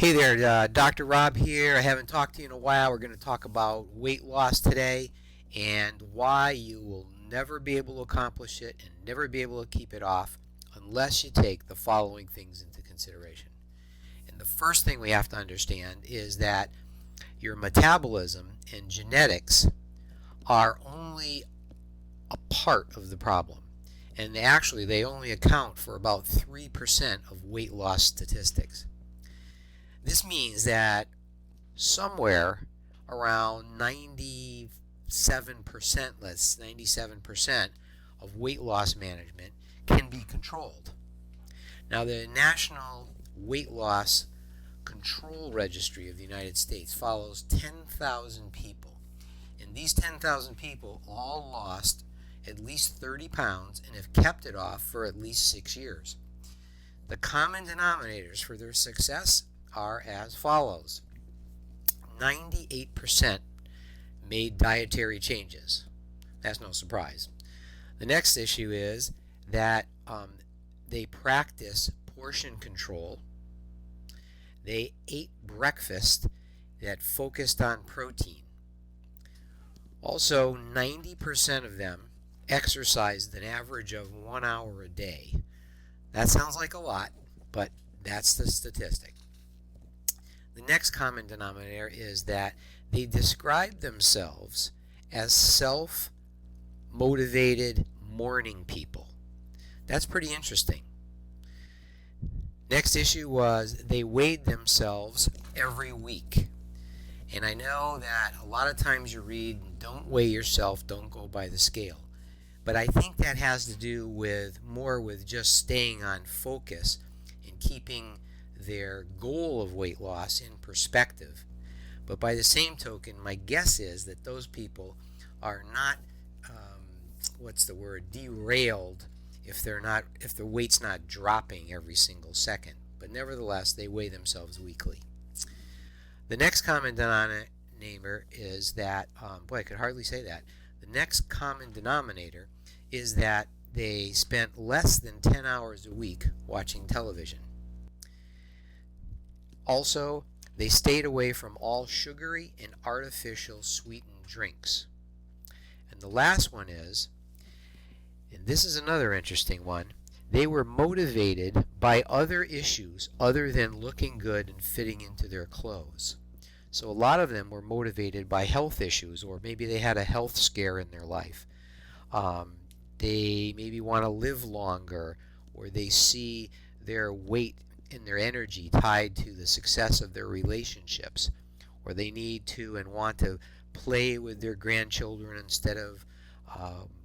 Hey there, Dr. Rob here. I haven't talked to you in a while. We're going to talk about weight loss today and why you will never be able to accomplish it and never be able to keep it off unless you take the following things into consideration. And the first thing we have to understand is that your metabolism and genetics are only a part of the problem. And actually, they only account for about 3% of weight loss statistics. This means that somewhere around 97%, 97% of weight loss management can be controlled. Now, the National Weight Loss Control Registry of the United States follows 10,000 people. And these 10,000 people all lost at least 30 pounds and have kept it off for at least 6 years. The common denominators for their success are as follows. 98% made dietary changes. That's no surprise. The next issue is that they practice portion control. They ate breakfast that focused on protein. Also, 90% of them exercised an average of 1 hour a day. That sounds like a lot, but that's the statistic. The next common denominator is that they describe themselves as self-motivated morning people. That's pretty interesting. Next issue was they weighed themselves every week. And I know that a lot of times you read, don't weigh yourself, don't go by the scale. But I think that has to do with more with just staying on focus and keeping their goal of weight loss in perspective. But by the same token, my guess is that those people are not, derailed if the weight's not dropping every single second. But nevertheless, they weigh themselves weekly. The next common denominator is that, I could hardly say that. The next common denominator is that they spent less than 10 hours a week watching television. Also, they stayed away from all sugary and artificial sweetened drinks. And the last one is, and this is another interesting one, they were motivated by other issues other than looking good and fitting into their clothes. So a lot of them were motivated by health issues, or maybe they had a health scare in their life. They maybe want to live longer, or they see their weight and their energy tied to the success of their relationships, or they need to and want to play with their grandchildren instead of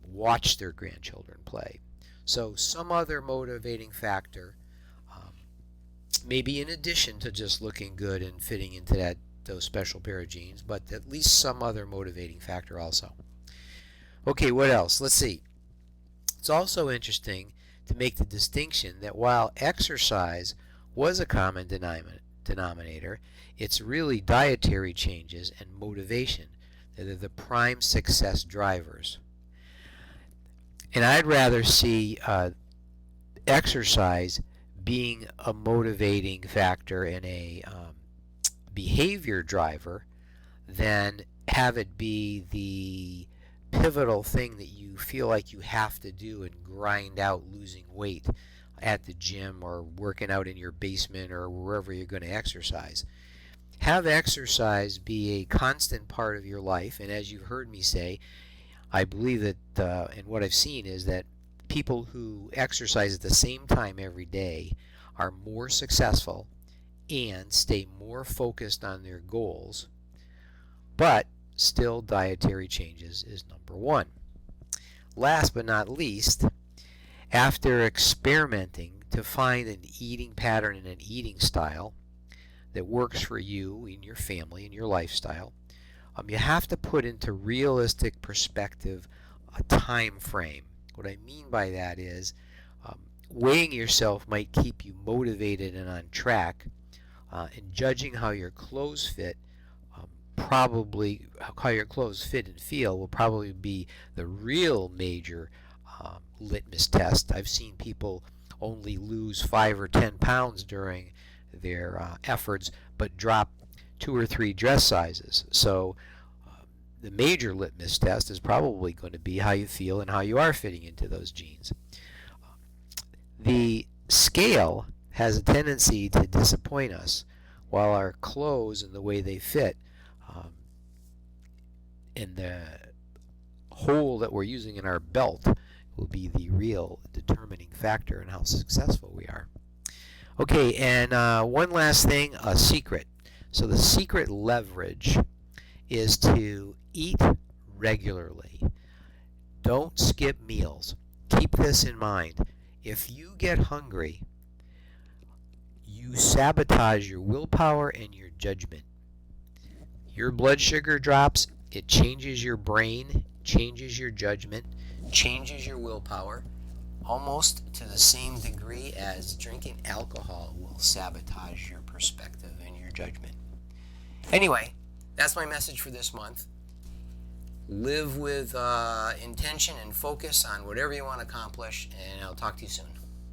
watch their grandchildren play. So some other motivating factor, maybe in addition to just looking good and fitting into those special pair of jeans, but at least some other motivating factor also. Okay, what else? Let's see. It's also interesting to make the distinction that while exercise was a common denominator, it's really dietary changes and motivation that are the prime success drivers. And I'd rather see exercise being a motivating factor and a behavior driver than have it be the pivotal thing that you feel like you have to do and grind out losing weight at the gym or working out in your basement or wherever you're going to exercise. Have exercise be a constant part of your life, and as you've heard me say, I believe that, and what I've seen is that people who exercise at the same time every day are more successful and stay more focused on their goals, but still dietary changes is number one. Last but not least, after experimenting to find an eating pattern and an eating style that works for you and your family and your lifestyle, you have to put into realistic perspective a time frame. What I mean by that is weighing yourself might keep you motivated and on track, and judging how your clothes fit, probably how your clothes fit and feel will probably be the real major litmus test. I've seen people only lose 5 or 10 pounds during efforts, but drop 2 or 3 dress sizes. So the major litmus test is probably going to be how you feel and how you are fitting into those jeans. The scale has a tendency to disappoint us, while our clothes and the way they fit and the hole that we're using in our belt will be the real determining factor in how successful we are. Okay, and one last thing, a secret. So the secret leverage is to eat regularly. Don't skip meals. Keep this in mind. If you get hungry, you sabotage your willpower and your judgment. Your blood sugar drops, it changes your brain, changes your judgment, changes your willpower, almost to the same degree as drinking alcohol will sabotage your perspective and your judgment. Anyway, that's my message for this month. Live with intention and focus on whatever you want to accomplish, and I'll talk to you soon.